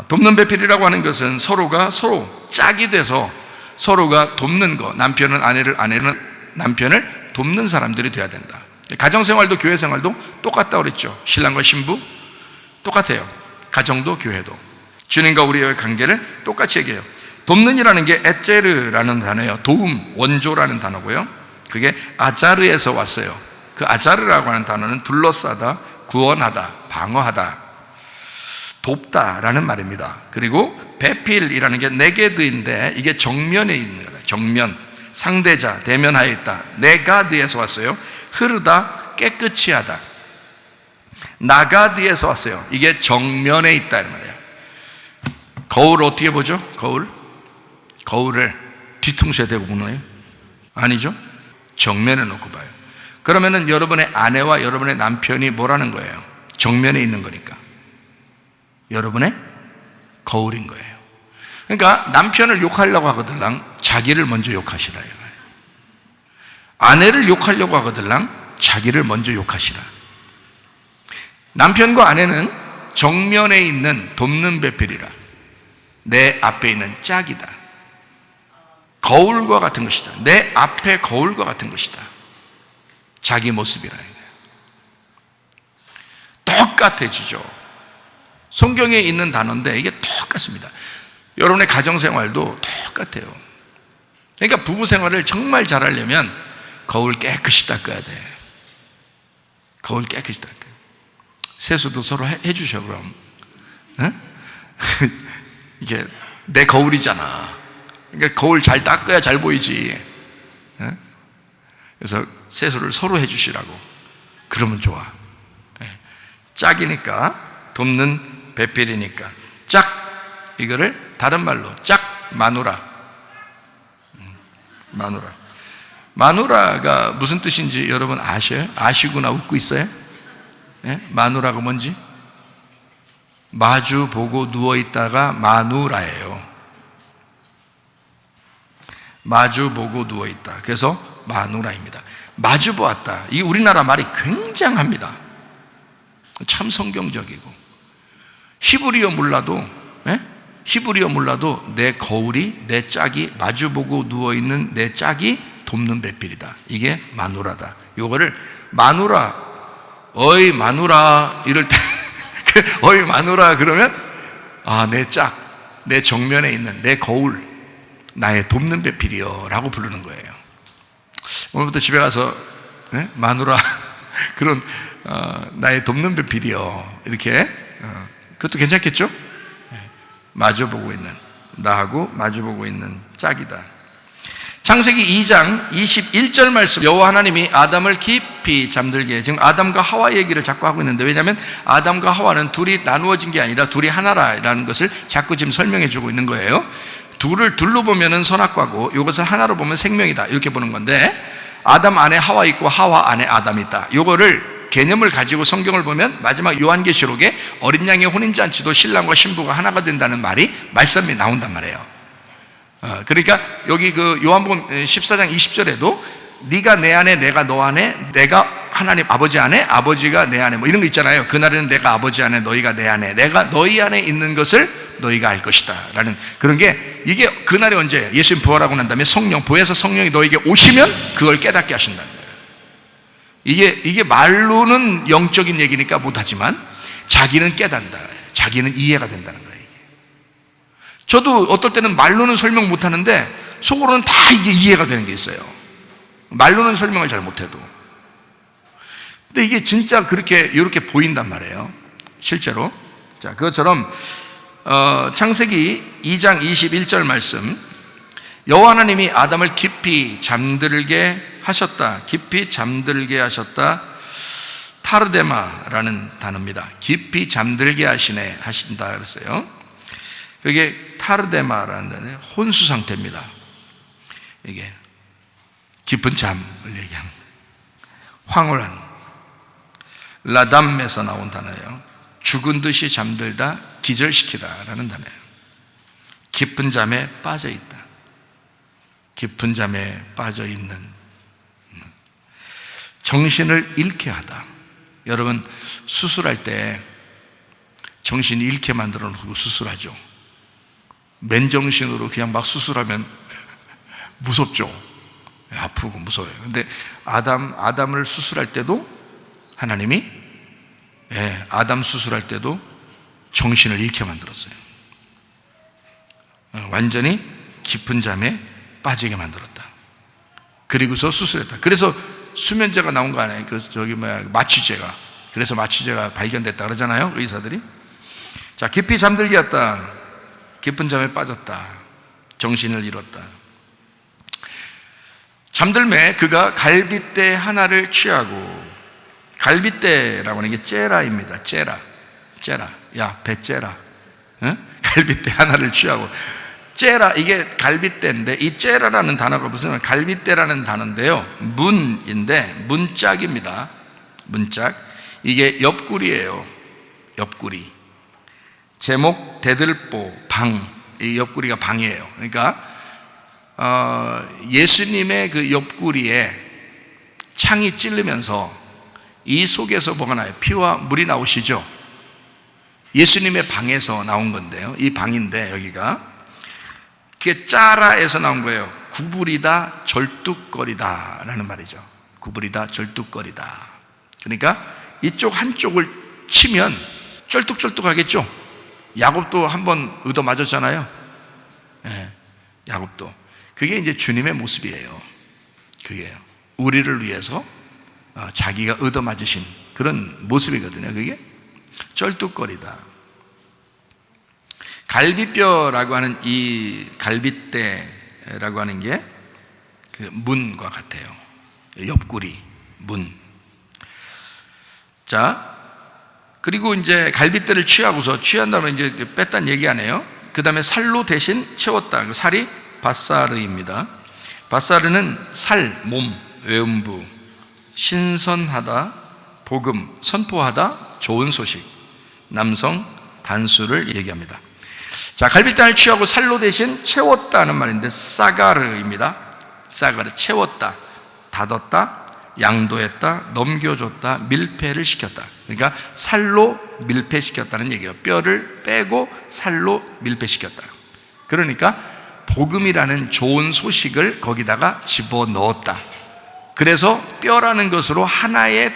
돕는 배필이라고 하는 것은 서로가 서로 짝이 돼서 서로가 돕는 거, 남편은 아내를, 아내는 남편을 돕는 사람들이 돼야 된다. 가정생활도 교회생활도 똑같다고 그랬죠. 신랑과 신부 똑같아요. 가정도 교회도. 주님과 우리의 관계를 똑같이 얘기해요. 돕는이라는 게 에제르라는 단어예요. 도움, 원조라는 단어고요. 그게 아자르에서 왔어요. 그 아자르라고 하는 단어는 둘러싸다, 구원하다, 방어하다, 돕다라는 말입니다. 그리고 배필이라는 게 네게드인데 이게 정면에 있는 거다. 정면, 상대자, 대면하에 있다. 네가드에서 왔어요. 흐르다, 깨끗이 하다. 나가드에서 왔어요. 이게 정면에 있다 이 말이에요. 거울 어떻게 보죠? 거울을 뒤통수에 대고 보는 거예요? 아니죠? 정면에 놓고 봐요. 그러면은 여러분의 아내와 여러분의 남편이 뭐라는 거예요? 정면에 있는 거니까 여러분의 거울인 거예요. 그러니까 남편을 욕하려고 하거들랑 자기를 먼저 욕하시라. 아내를 욕하려고 하거들랑 자기를 먼저 욕하시라. 남편과 아내는 정면에 있는 돕는 배필이라. 내 앞에 있는 짝이다. 거울과 같은 것이다. 내 앞에 거울과 같은 것이다. 자기 모습이라. 똑같아지죠. 성경에 있는 단어인데 이게 똑같습니다. 여러분의 가정생활도 똑같아요. 그러니까 부부생활을 정말 잘하려면 거울 깨끗이 닦아야 돼. 거울 깨끗이 닦아야 돼. 세수도 서로 해주셔. 그럼 이게 내 거울이잖아. 그러니까 거울 잘 닦아야 잘 보이지. 그래서 세수를 서로 해주시라고. 그러면 좋아. 짝이니까, 돕는 배필이니까. 짝, 이거를 다른 말로 짝 마누라. 마누라. 마누라가 무슨 뜻인지 여러분 아셔요? 아시구나 웃고 있어요? 마누라가 뭔지? 마주 보고 누워있다가 마누라예요. 마주 보고 누워있다. 그래서 마누라입니다. 마주 보았다. 이 우리나라 말이 굉장합니다. 참 성경적이고. 히브리어 몰라도 내 거울이, 내 짝이, 마주 보고 누워있는 내 짝이 돕는 배필이다. 이게 마누라다. 요거를 마누라, 어이 마누라 이럴 때 어이 마누라 그러면 내 짝, 내 정면에 있는 내 거울, 나의 돕는 배필이요 라고 부르는 거예요. 오늘부터 집에 가서 마누라 그런 나의 돕는 배필이요 이렇게 그것도 괜찮겠죠? 마주보고 있는, 나하고 마주보고 있는 짝이다. 창세기 2장 21절 말씀, 여호와 하나님이 아담을 깊이 잠들게. 지금 아담과 하와 얘기를 자꾸 하고 있는데, 왜냐하면 아담과 하와는 둘이 나누어진 게 아니라 둘이 하나라라는 것을 자꾸 지금 설명해 주고 있는 거예요. 둘을 둘로 보면은 선악과고 이것을 하나로 보면 생명이다 이렇게 보는 건데, 아담 안에 하와 있고 하와 안에 아담이 있다. 이거를 개념을 가지고 성경을 보면 마지막 요한계시록에 어린 양의 혼인잔치도 신랑과 신부가 하나가 된다는 말씀이 나온단 말이에요. 그러니까 여기 그 요한복음 14장 20절에도 네가 내 안에 내가 너 안에, 내가 하나님 아버지 안에 아버지가 내 안에, 뭐 이런 거 있잖아요. 그날에는 내가 아버지 안에 너희가 내 안에, 내가 너희 안에 있는 것을 너희가 알 것이다 라는 그런 게, 이게 그날이 언제예요? 예수님 부활하고 난 다음에 성령, 보혜사 성령이 너에게 오시면 그걸 깨닫게 하신다는 거예요. 이게 말로는 영적인 얘기니까 못하지만 자기는 깨닫는다, 자기는 이해가 된다는 거예요. 저도 어떨 때는 말로는 설명 못하는데 속으로는 다 이게 이해가 되는 게 있어요. 말로는 설명을 잘 못해도. 근데 이게 진짜 그렇게 이렇게 보인단 말이에요, 실제로. 자, 그것처럼 창세기 2장 21절 말씀, 여호와 하나님이 아담을 깊이 잠들게 하셨다. 깊이 잠들게 하셨다. 타르데마라는 단어입니다. 깊이 잠들게 하신다 그랬어요. 그게 타르데마라는 단어는 혼수 상태입니다. 이게 깊은 잠을 얘기합니다. 황홀한, 라담에서 나온 단어예요. 죽은 듯이 잠들다, 기절시키다 라는 단어예요. 깊은 잠에 빠져 있다. 깊은 잠에 빠져 있는, 정신을 잃게 하다. 여러분, 수술할 때 정신이 잃게 만들어 놓고 수술하죠. 맨정신으로 그냥 막 수술하면 무섭죠. 아프고 무서워요. 근데 아담을 수술할 때도 하나님이 아담 수술할 때도 정신을 잃게 만들었어요. 완전히 깊은 잠에 빠지게 만들었다. 그리고서 수술했다. 그래서 수면제가 나온 거 아니에요? 마취제가. 그래서 마취제가 발견됐다 그러잖아요, 의사들이. 자, 깊이 잠들게 했다. 깊은 잠에 빠졌다. 정신을 잃었다. 잠들매 그가 갈빗대 하나를 취하고, 갈빗대라고 하는 게 째라입니다. 째라. 야, 배 째라. 응? 갈빗대 하나를 취하고. 째라, 이게 갈빗대인데, 이 째라라는 단어가 무슨, 갈빗대라는 단어인데요, 문인데 문짝입니다. 문짝. 이게 옆구리예요. 옆구리. 제목 대들보 방. 이 옆구리가 방이에요. 그러니까 예수님의 그 옆구리에 창이 찔르면서 이 속에서 뭐가 나요? 피와 물이 나오시죠. 예수님의 방에서 나온 건데요, 이 방인데 여기가 그게 짜라에서 나온 거예요. 구부리다 절뚝거리다 라는 말이죠. 구부리다 절뚝거리다. 그러니까 이쪽 한쪽을 치면 쩔뚝쩔뚝하겠죠. 야곱도 한번 얻어 맞았잖아요. 야곱도. 그게 이제 주님의 모습이에요. 그게요. 우리를 위해서 자기가 얻어 맞으신 그런 모습이거든요. 그게 쩔뚝거리다. 갈비뼈라고 하는 이 갈빗대라고 하는 게 그 문과 같아요. 옆구리 문. 자, 그리고 이제 갈빗대를 취하고서, 취한 다음에 이제 뺐다는 얘기 아니에요. 그 다음에 살로 대신 채웠다. 그 살이 바사르입니다. 바사르는 살, 몸, 외음부, 신선하다, 복음, 선포하다, 좋은 소식, 남성, 단수를 얘기합니다. 자, 갈빗대를 취하고 살로 대신 채웠다는 말인데 사가르입니다. 사가르, 채웠다, 닫았다, 양도했다, 넘겨줬다, 밀폐를 시켰다. 그러니까 살로 밀폐시켰다는 얘기예요. 뼈를 빼고 살로 밀폐시켰다. 그러니까 복음이라는 좋은 소식을 거기다가 집어넣었다. 그래서 뼈라는 것으로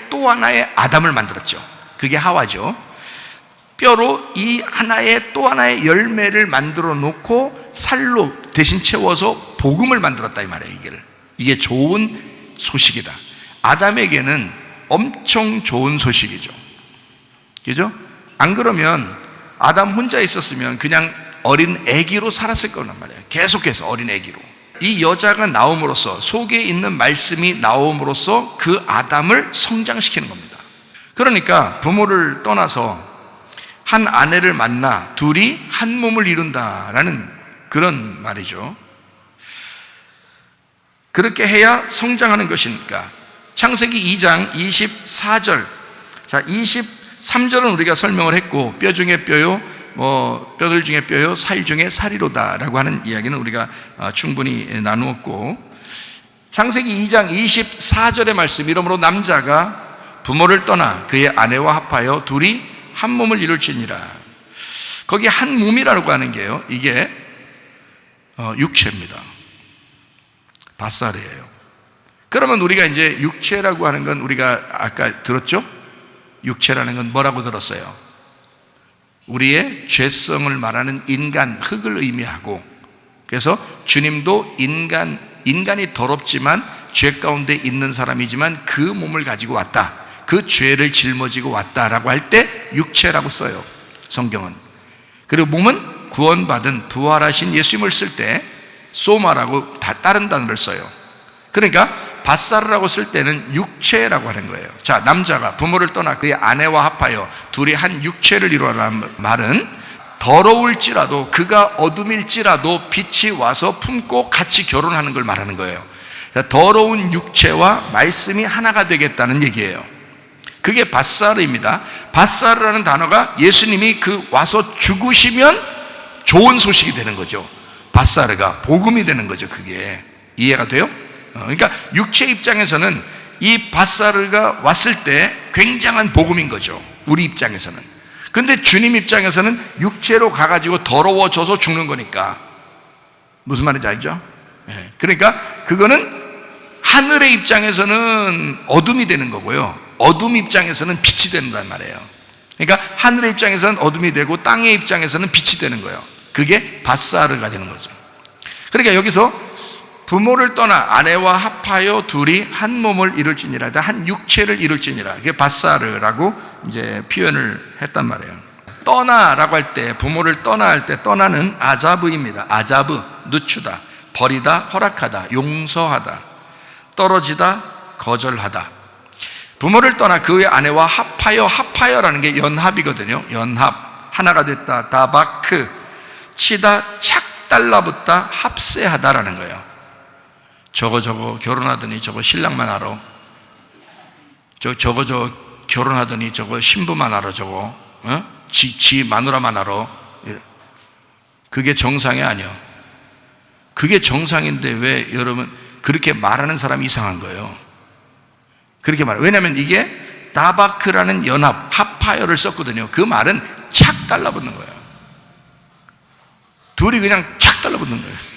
또 하나의 아담을 만들었죠. 그게 하와죠. 뼈로 이 또 하나의 열매를 만들어 놓고 살로 대신 채워서 복음을 만들었다 이 말이에요. 이게 좋은 소식이다. 아담에게는 엄청 좋은 소식이죠. 그죠? 안 그러면 아담 혼자 있었으면 그냥 어린 아기로 살았을 거란 말이에요. 계속해서 어린 아기로. 이 여자가 나옴으로써, 속에 있는 말씀이 나옴으로써 그 아담을 성장시키는 겁니다. 그러니까 부모를 떠나서 한 아내를 만나 둘이 한 몸을 이룬다라는 그런 말이죠. 그렇게 해야 성장하는 것이니까. 창세기 2장 24절. 자, 23절은 우리가 설명을 했고, 뼈 중에 뼈요, 뼈들 중에 뼈요, 살 중에 살이로다라고 하는 이야기는 우리가 충분히 나누었고, 창세기 2장 24절의 말씀, 이러므로 남자가 부모를 떠나 그의 아내와 합하여 둘이 한 몸을 이룰지니라. 거기 한 몸이라고 하는 게요, 이게 육체입니다. 바살이에요. 그러면 우리가 이제 육체라고 하는 건 우리가 아까 들었죠? 육체라는 건 뭐라고 들었어요? 우리의 죄성을 말하는 인간, 흙을 의미하고, 그래서 주님도 인간이 더럽지만 죄 가운데 있는 사람이지만 그 몸을 가지고 왔다, 그 죄를 짊어지고 왔다라고 할 때 육체라고 써요, 성경은. 그리고 몸은 구원받은 부활하신 예수님을 쓸 때 소마라고 다른 단어를 써요. 그러니까 바사르라고 쓸 때는 육체라고 하는 거예요. 자, 남자가 부모를 떠나 그의 아내와 합하여 둘이 한 육체를 이루라는 말은 더러울지라도, 그가 어둠일지라도 빛이 와서 품고 같이 결혼하는 걸 말하는 거예요. 더러운 육체와 말씀이 하나가 되겠다는 얘기예요. 그게 바사르입니다. 바사르라는 단어가 예수님이 와서 죽으시면 좋은 소식이 되는 거죠. 바사르가 복음이 되는 거죠. 그게 이해가 돼요? 그러니까 육체 입장에서는 이 바사르가 왔을 때 굉장한 복음인 거죠, 우리 입장에서는. 근데 주님 입장에서는 육체로 가가지고 더러워져서 죽는 거니까. 무슨 말인지 알죠? 그러니까 그거는 하늘의 입장에서는 어둠이 되는 거고요, 어둠 입장에서는 빛이 된단 말이에요. 그러니까 하늘의 입장에서는 어둠이 되고 땅의 입장에서는 빛이 되는 거예요. 그게 바사르가 되는 거죠. 그러니까 여기서 부모를 떠나 아내와 합하여 둘이 한 몸을 이룰지니라, 한 육체를 이룰지니라, 그게 바사르라고 이제 표현을 했단 말이에요. 떠나라고 할 때, 부모를 떠나 할 때 떠나는 아자브입니다. 아자브, 늦추다, 버리다, 허락하다, 용서하다, 떨어지다, 거절하다. 부모를 떠나 그의 아내와 합하여, 합하여라는 게 연합이거든요. 연합, 하나가 됐다, 다바크, 치다, 착 달라붙다, 합세하다라는 거예요. 저거 결혼하더니 저거 신랑만 알아. 저거 결혼하더니 저거 신부만 알아. 저거 지 마누라만 알아. 그게 정상이 아니야. 그게 정상인데 왜 여러분 그렇게 말하는 사람이 이상한 거예요. 그렇게 말해. 왜냐하면 이게 다바크라는 연합, 합하여를 썼거든요. 그 말은 착 달라붙는 거예요. 둘이 그냥 착 달라붙는 거예요.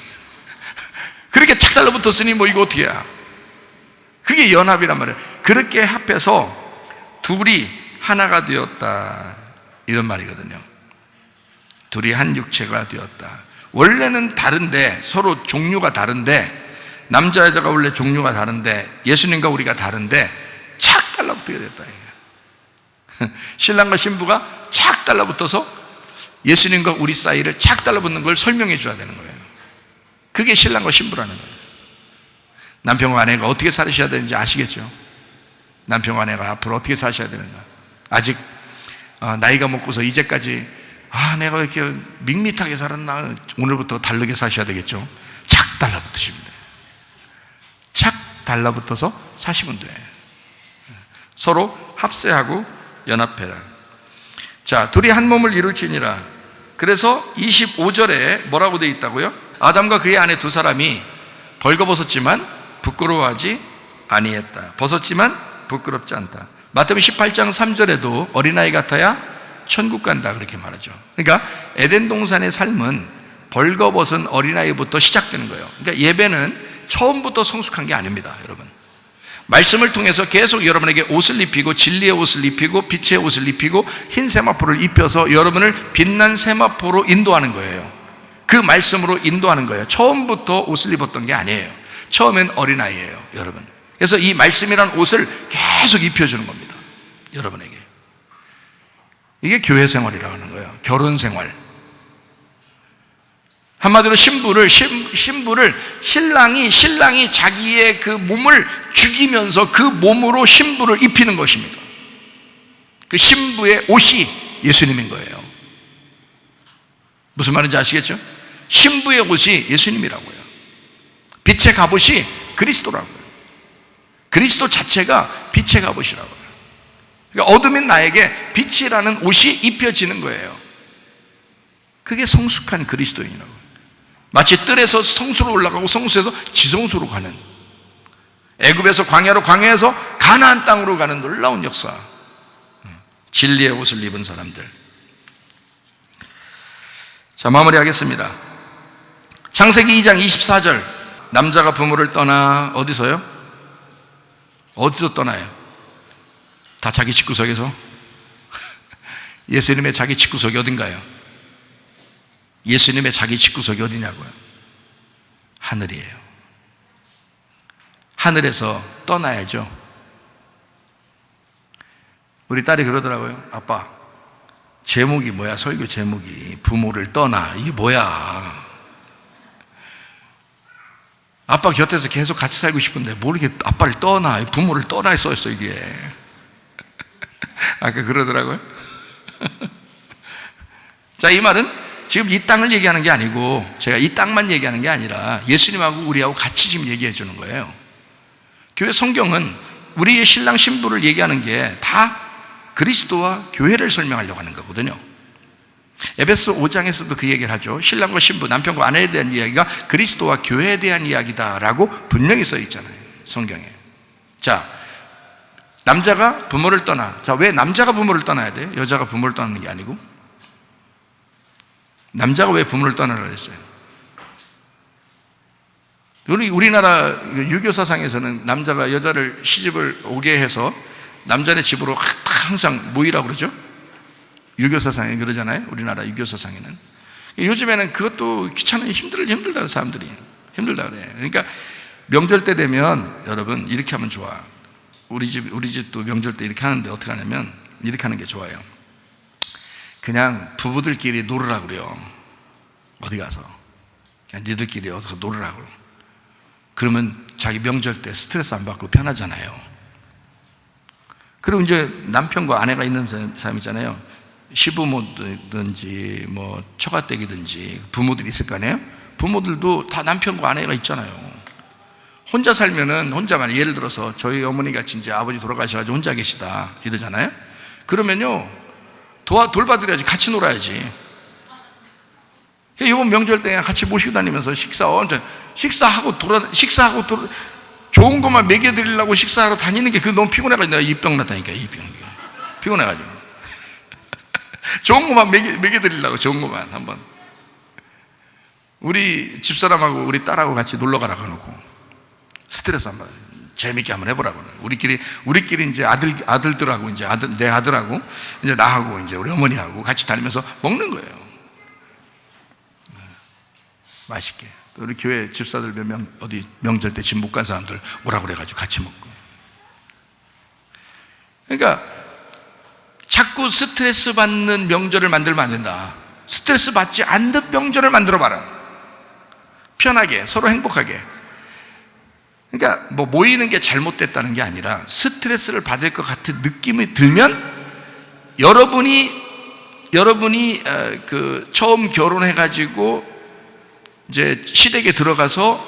그렇게 착 달라붙었으니 뭐 이거 어떻게 해야. 그게 연합이란 말이에요. 그렇게 합해서 둘이 하나가 되었다, 이런 말이거든요. 둘이 한 육체가 되었다. 원래는 다른데, 서로 종류가 다른데, 남자 여자가 원래 종류가 다른데, 예수님과 우리가 다른데 착 달라붙게 됐다. 신랑과 신부가 착 달라붙어서 예수님과 우리 사이를 착 달라붙는 걸 설명해 줘야 되는 거예요. 그게 신랑과 신부라는 거예요. 남편과 아내가 어떻게 살으셔야 되는지 아시겠죠? 남편과 아내가 앞으로 어떻게 사셔야 되는가. 아직 나이가 먹고서 이제까지 내가 이렇게 밋밋하게 살았나. 오늘부터 다르게 사셔야 되겠죠. 착 달라붙으시면 돼요. 착 달라붙어서 사시면 돼. 서로 합세하고 연합해라. 자, 둘이 한 몸을 이룰지니라. 그래서 25절에 뭐라고 되어 있다고요? 아담과 그의 아내 두 사람이 벌거벗었지만 부끄러워하지 아니했다. 벗었지만 부끄럽지 않다. 마태복음 18장 3절에도 어린아이 같아야 천국 간다, 그렇게 말하죠. 그러니까 에덴 동산의 삶은 벌거벗은 어린아이부터 시작되는 거예요. 그러니까 예배는 처음부터 성숙한 게 아닙니다, 여러분. 말씀을 통해서 계속 여러분에게 옷을 입히고, 진리의 옷을 입히고, 빛의 옷을 입히고, 흰 세마포를 입혀서 여러분을 빛난 세마포로 인도하는 거예요. 그 말씀으로 인도하는 거예요. 처음부터 옷을 입었던 게 아니에요. 처음엔 어린아이예요, 여러분. 그래서 이 말씀이란 옷을 계속 입혀주는 겁니다, 여러분에게. 이게 교회 생활이라고 하는 거예요. 결혼 생활. 한마디로 신랑이 자기의 그 몸을 죽이면서 그 몸으로 신부를 입히는 것입니다. 그 신부의 옷이 예수님인 거예요. 무슨 말인지 아시겠죠? 신부의 옷이 예수님이라고요. 빛의 갑옷이 그리스도라고요. 그리스도 자체가 빛의 갑옷이라고요. 그러니까 어둠인 나에게 빛이라는 옷이 입혀지는 거예요. 그게 성숙한 그리스도인이라고요. 마치 뜰에서 성수로 올라가고 성수에서 지성수로 가는, 애굽에서 광야로, 광야에서 가나안 땅으로 가는 놀라운 역사. 진리의 옷을 입은 사람들. 자, 마무리하겠습니다. 창세기 2장 24절. 남자가 부모를 떠나 어디서요? 어디서 떠나요? 다 자기 집구석에서? 예수님의 자기 집구석이 어딘가요? 예수님의 자기 집구석이 어디냐고요? 하늘이에요. 하늘에서 떠나야죠. 우리 딸이 그러더라고요. 아빠, 제목이 뭐야? 설교 제목이 부모를 떠나. 이게 뭐야? 아빠 곁에서 계속 같이 살고 싶은데 뭘 이렇게 아빠를 떠나, 부모를 떠나 써있어 이게. 아까 그러더라고요. 자, 이 말은 지금 이 땅을 얘기하는 게 아니고, 제가 이 땅만 얘기하는 게 아니라 예수님하고 우리하고 같이 지금 얘기해 주는 거예요. 교회 성경은 우리의 신랑 신부를 얘기하는 게 다 그리스도와 교회를 설명하려고 하는 거거든요. 에베소 5장에서도 그 얘기를 하죠. 신랑과 신부, 남편과 아내에 대한 이야기가 그리스도와 교회에 대한 이야기다라고 분명히 써 있잖아요, 성경에. 자, 남자가 부모를 떠나. 자, 왜 남자가 부모를 떠나야 돼? 여자가 부모를 떠나는 게 아니고. 남자가 왜 부모를 떠나라고 했어요? 우리나라 유교 사상에서는 남자가 여자를 시집을 오게 해서 남자네 집으로 항상 모이라고 그러죠? 유교 사상에 그러잖아요. 우리나라 유교 사상에는. 요즘에는 그것도 귀찮아, 힘들다 사람들이. 힘들다 그래. 그러니까 명절 때 되면 여러분 이렇게 하면 좋아. 우리 집도 명절 때 이렇게 하는데 어떻게 하냐면 이렇게 하는 게 좋아요. 그냥 부부들끼리 놀으라고 그래요. 어디 가서 그냥 니들끼리 어디서 놀으라고. 그러면 자기 명절 때 스트레스 안 받고 편하잖아요. 그리고 이제 남편과 아내가 있는 사람 있잖아요. 시부모든지 뭐 처가댁이든지 부모들이 있을 거 아니에요. 부모들도 다 남편과 아내가 있잖아요. 혼자 살면은 혼자만, 예를 들어서 저희 어머니가 진짜 아버지 돌아가셔가지고 혼자 계시다 이러잖아요. 그러면요 돌봐드려야지. 같이 놀아야지. 이번 명절 때 같이 모시고 다니면서 식사하고 좋은 것만 먹여드리려고 식사하러 다니는 게 그 너무 피곤해가지고 내가 입병 났다니까. 피곤해가지고 좋은 것만 먹여드리려고. 좋은 것만 한번 우리 집사람하고 우리 딸하고 같이 놀러 가라고 해놓고 스트레스 한번 재밌게 한번 해보라고. 우리끼리 이제 아들들하고 이제 내 아들하고 이제 나하고 이제 우리 어머니하고 같이 다니면서 먹는 거예요. 맛있게. 또 우리 교회 집사들 몇 명 어디 명절 때 집 못 간 사람들 오라고 그래가지고 같이 먹고. 그러니까 자꾸 스트레스 받는 명절을 만들면 안 된다. 스트레스 받지 않는 명절을 만들어 봐라. 편하게, 서로 행복하게. 그러니까 뭐 모이는 게 잘못됐다는 게 아니라 스트레스를 받을 것 같은 느낌이 들면 여러분이 처음 결혼해가지고 이제 시댁에 들어가서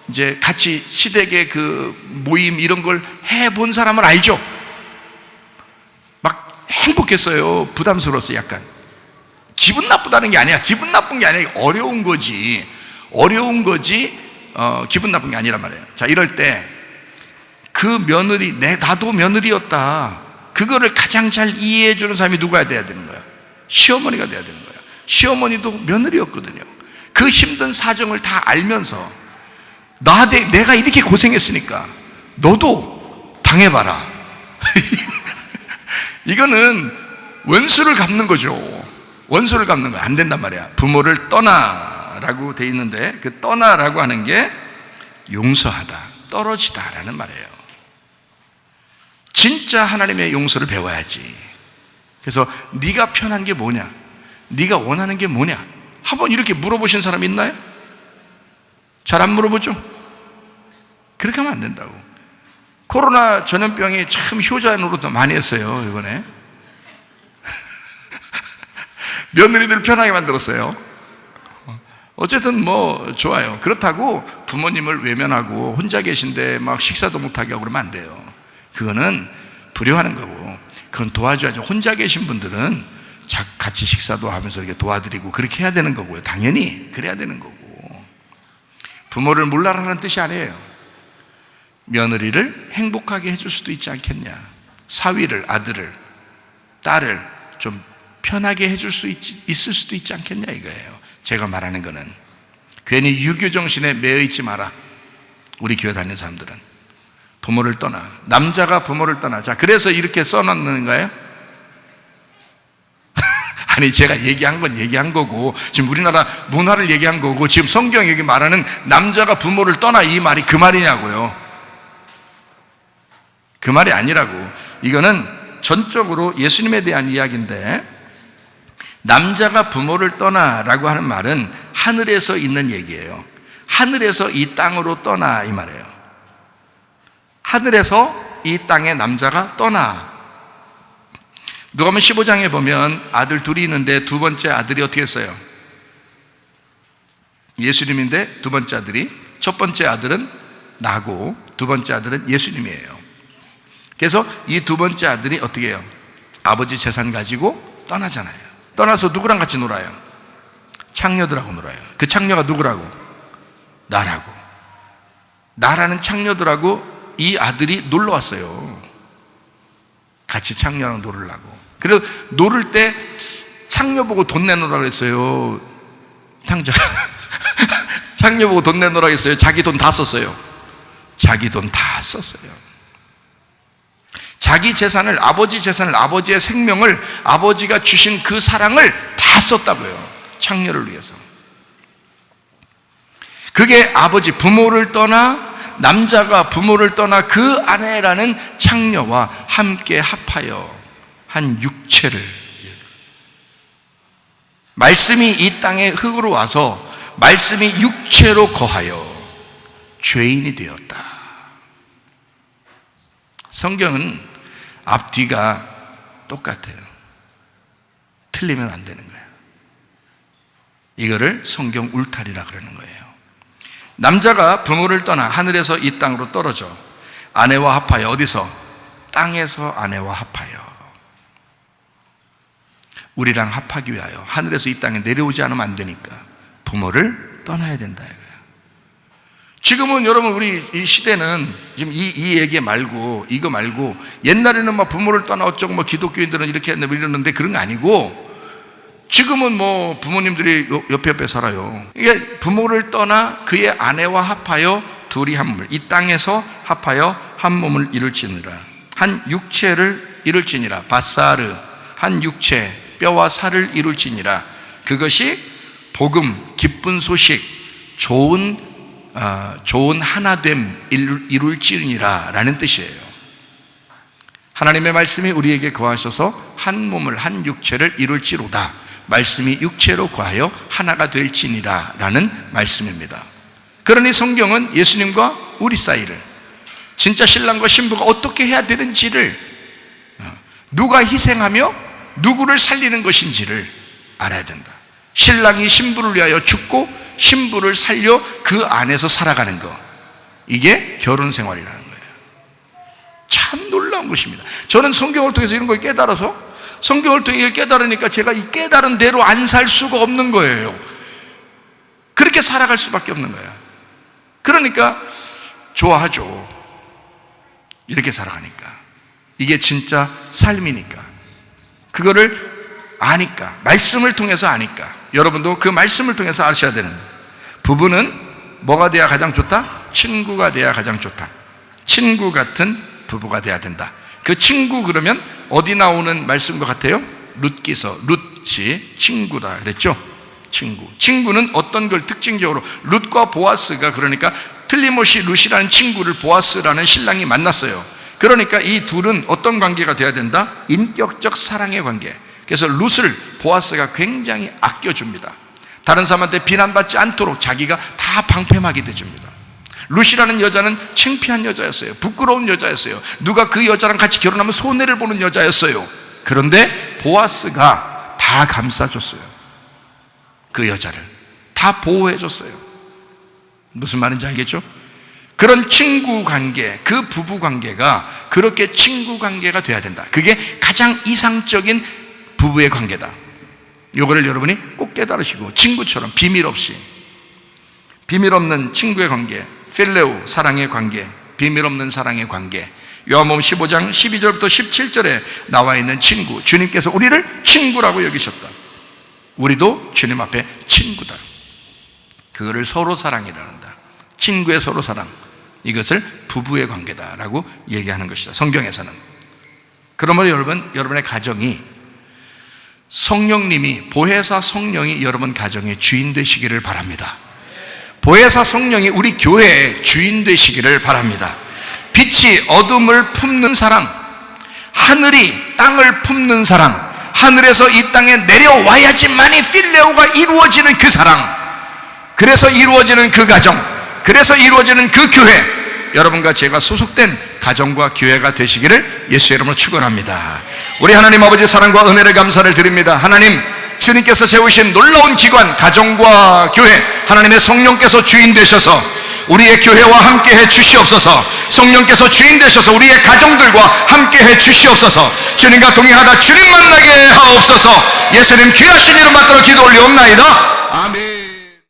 이제 같이 시댁의 그 모임 이런 걸 해본 사람은 알죠? 막 행복했어요. 부담스러웠어요. 약간 기분 나쁘다는 게 아니야. 기분 나쁜 게 아니라 어려운 거지. 기분 나쁜 게 아니란 말이에요. 자, 이럴 때 그 며느리, 나도 며느리였다, 그거를 가장 잘 이해해 주는 사람이 누가 돼야 되는 거야? 시어머니가 돼야 되는 거야. 시어머니도 며느리였거든요. 그 힘든 사정을 다 알면서 내가 이렇게 고생했으니까 너도 당해봐라. 이거는 원수를 갚는 거죠. 원수를 갚는 거야. 안 된단 말이야. 부모를 떠나라고 돼 있는데 그 떠나라고 하는 게 용서하다, 떨어지다라는 말이에요. 진짜 하나님의 용서를 배워야지. 그래서 네가 편한 게 뭐냐, 네가 원하는 게 뭐냐 한번 이렇게 물어보신 사람 있나요? 잘 안 물어보죠? 그렇게 하면 안 된다고. 코로나 전염병이 참 효자 노릇도 많이 했어요 이번에. 며느리들 편하게 만들었어요. 어쨌든 뭐 좋아요. 그렇다고 부모님을 외면하고 혼자 계신데 막 식사도 못하게 하고 그러면 안 돼요. 그거는 불효하는 거고, 그건 도와줘야죠. 혼자 계신 분들은 같이 식사도 하면서 이렇게 도와드리고 그렇게 해야 되는 거고요. 당연히 그래야 되는 거고. 부모를 몰라라는 뜻이 아니에요. 며느리를 행복하게 해줄 수도 있지 않겠냐, 사위를, 아들을, 딸을 좀 편하게 해줄 수 있을 수도 있지 않겠냐 이거예요. 제가 말하는 거는 괜히 유교 정신에 매여 있지 마라. 우리 교회 다니는 사람들은 부모를 떠나, 남자가 부모를 떠나. 자, 그래서 이렇게 써놨는 거예요? 아니, 제가 얘기한 건 얘기한 거고 지금 우리나라 문화를 얘기한 거고 지금 성경이 여기 말하는 남자가 부모를 떠나 이 말이 그 말이냐고요. 그 말이 아니라고. 이거는 전적으로 예수님에 대한 이야기인데, 남자가 부모를 떠나라고 하는 말은 하늘에서 있는 얘기예요. 하늘에서 이 땅으로 떠나 이 말이에요. 하늘에서 이 땅에 남자가 떠나. 누가복음 15장에 보면 아들 둘이 있는데 두 번째 아들이 어떻게 했어요? 예수님인데 두 번째 아들이, 첫 번째 아들은 나고 두 번째 아들은 예수님이에요. 그래서 이 두 번째 아들이 어떻게 해요? 아버지 재산 가지고 떠나잖아요. 떠나서 누구랑 같이 놀아요? 창녀들하고 놀아요. 그 창녀가 누구라고? 나라는 창녀들하고 이 아들이 놀러 왔어요. 같이 창녀랑 놀으려고. 그래서 놀을 때 창녀 보고 돈 내놓으라 그랬어요. 탕자 창녀 보고 돈 내놓으라 그랬어요. 자기 돈 다 썼어요. 자기 돈 다 썼어요. 자기 재산을, 아버지 재산을, 아버지의 생명을, 아버지가 주신 그 사랑을 다 썼다고요. 창녀를 위해서. 그게 아버지, 부모를 떠나, 남자가 부모를 떠나 그 아내라는 창녀와 함께 합하여 한 육체를, 말씀이 이 땅에 흙으로 와서 말씀이 육체로 거하여 죄인이 되었다. 성경은 앞뒤가 똑같아요. 틀리면 안 되는 거예요. 이거를 성경 울타리라 그러는 거예요. 남자가 부모를 떠나 하늘에서 이 땅으로 떨어져 아내와 합하여, 어디서? 땅에서 아내와 합하여. 우리랑 합하기 위하여 하늘에서 이 땅에 내려오지 않으면 안 되니까 부모를 떠나야 된다 이거예요. 지금은 여러분, 우리 이 시대는 지금 이 얘기 말고, 이거 말고, 옛날에는 막 부모를 떠나 어쩌고 뭐 기독교인들은 이렇게 했는데 이러는데 그런 거 아니고, 지금은 뭐 부모님들이 옆에 살아요. 이게 부모를 떠나 그의 아내와 합하여 둘이 한 몸을, 이 땅에서 합하여 한 몸을 이룰지니라. 한 육체를 이룰지니라. 바사르, 한 육체, 뼈와 살을 이룰지니라. 그것이 복음, 기쁜 소식, 좋은 하나됨 이룰지니라 라는 뜻이에요. 하나님의 말씀이 우리에게 거하셔서 한 몸을, 한 육체를 이룰지로다. 말씀이 육체로 거하여 하나가 될지니라 라는 말씀입니다. 그러니 성경은 예수님과 우리 사이를, 진짜 신랑과 신부가 어떻게 해야 되는지를, 누가 희생하며 누구를 살리는 것인지를 알아야 된다. 신랑이 신부를 위하여 죽고 신부를 살려 그 안에서 살아가는 것, 이게 결혼 생활이라는 거예요. 참 놀라운 것입니다. 저는 성경을 통해서 이런 걸 깨달아서, 성경을 통해 깨달으니까 제가 이 깨달은 대로 안 살 수가 없는 거예요. 그렇게 살아갈 수밖에 없는 거예요. 그러니까 좋아하죠. 이렇게 살아가니까. 이게 진짜 삶이니까. 그거를 아니까, 말씀을 통해서 아니까. 여러분도 그 말씀을 통해서 아셔야 되는 거예요. 부부는 뭐가 돼야 가장 좋다? 친구가 돼야 가장 좋다. 친구 같은 부부가 돼야 된다. 그 친구, 그러면 어디 나오는 말씀과 같아요? 룻기서, 룻이 친구다 그랬죠? 친구는 어떤 걸 특징적으로, 룻과 보아스가, 그러니까 틀림없이 룻이라는 친구를 보아스라는 신랑이 만났어요. 그러니까 이 둘은 어떤 관계가 돼야 된다? 인격적 사랑의 관계. 그래서 룻을 보아스가 굉장히 아껴줍니다. 다른 사람한테 비난받지 않도록 자기가 다 방패막이 돼줍니다. 룻이라는 여자는 창피한 여자였어요. 부끄러운 여자였어요. 누가 그 여자랑 같이 결혼하면 손해를 보는 여자였어요. 그런데 보아스가 다 감싸줬어요. 그 여자를 다 보호해줬어요. 무슨 말인지 알겠죠? 그런 친구 관계, 그 부부 관계가 그렇게 친구 관계가 돼야 된다. 그게 가장 이상적인 부부의 관계다. 이거를 여러분이 꼭 깨달으시고, 친구처럼 비밀 없이, 비밀 없는 친구의 관계, 필레오, 사랑의 관계, 비밀 없는 사랑의 관계. 요한복음 15장 12절부터 17절에 나와 있는 친구, 주님께서 우리를 친구라고 여기셨다. 우리도 주님 앞에 친구다. 그거를 서로 사랑이란다. 친구의 서로 사랑, 이것을 부부의 관계다라고 얘기하는 것이다, 성경에서는. 그러므로 여러분의 가정이, 성령님이, 보혜사 성령이 여러분 가정의 주인 되시기를 바랍니다. 보혜사 성령이 우리 교회의 주인 되시기를 바랍니다. 빛이 어둠을 품는 사랑, 하늘이 땅을 품는 사랑, 하늘에서 이 땅에 내려와야지만이 필레오가 이루어지는 그 사랑, 그래서 이루어지는 그 가정, 그래서 이루어지는 그 교회, 여러분과 제가 소속된 가정과 교회가 되시기를 예수의 이름으로 축원합니다. 우리 하나님 아버지 사랑과 은혜를 감사를 드립니다. 하나님, 주님께서 세우신 놀라운 기관, 가정과 교회, 하나님의 성령께서 주인 되셔서 우리의 교회와 함께해 주시옵소서. 성령께서 주인 되셔서 우리의 가정들과 함께해 주시옵소서. 주님과 동행하다 주님 만나게 하옵소서. 예수님 귀하신 이름 받들어 기도 올리옵나이다. 아멘.